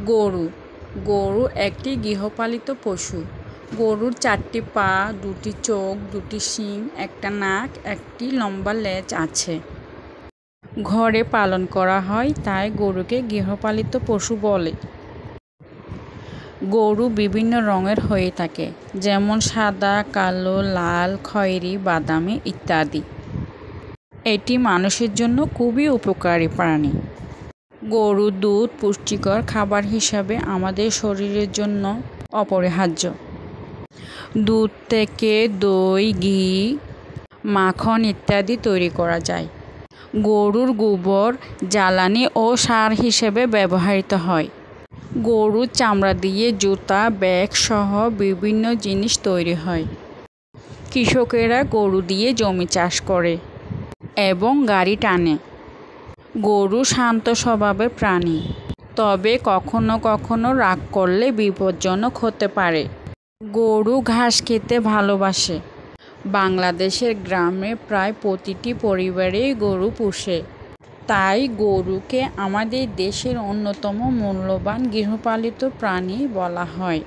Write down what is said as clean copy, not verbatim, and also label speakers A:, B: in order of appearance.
A: গরু গরু একটি গৃহপালিত পশু। গরুর 4টি পা, 2টি চোখ, 2টি শিং, একটা নাক, একটি লম্বা লেজ আছে। ঘরে পালন করা হয়, তাই গরুকে গৃহপালিত পশু বলে। গরু বিভিন্ন রঙের হয়ে থাকে, যেমন সাদা, কালো, লাল, খয়েরি, বাদামি ইত্যাদি। এটি মানুষের জন্য খুবই উপকারী প্রাণী। গরুর দুধ পুষ্টিকর খাবার হিসাবে আমাদের শরীরের জন্য অপরিহার্য। দুধ থেকে দই, ঘি, মাখন ইত্যাদি তৈরি করা যায়। গরুর গোবর জ্বালানি ও সার হিসেবে ব্যবহৃত হয়। গরুর চামড়া দিয়ে জুতা, ব্যাগ সহ বিভিন্ন জিনিস তৈরি হয়। কৃষকেরা গরু দিয়ে জমি চাষ করে এবং গাড়ি টানে। গরু শান্ত স্বভাবের প্রাণী, তবে কখনো কখনো রাগ করলে বিপজ্জনক হতে পারে। গরু ঘাস খেতে ভালোবাসে। বাংলাদেশের গ্রামে প্রায় প্রতিটি পরিবারেই গরু পোষে। তাই গরুকে আমাদের দেশের অন্যতম মূল্যবান গৃহপালিত প্রাণী বলা হয়।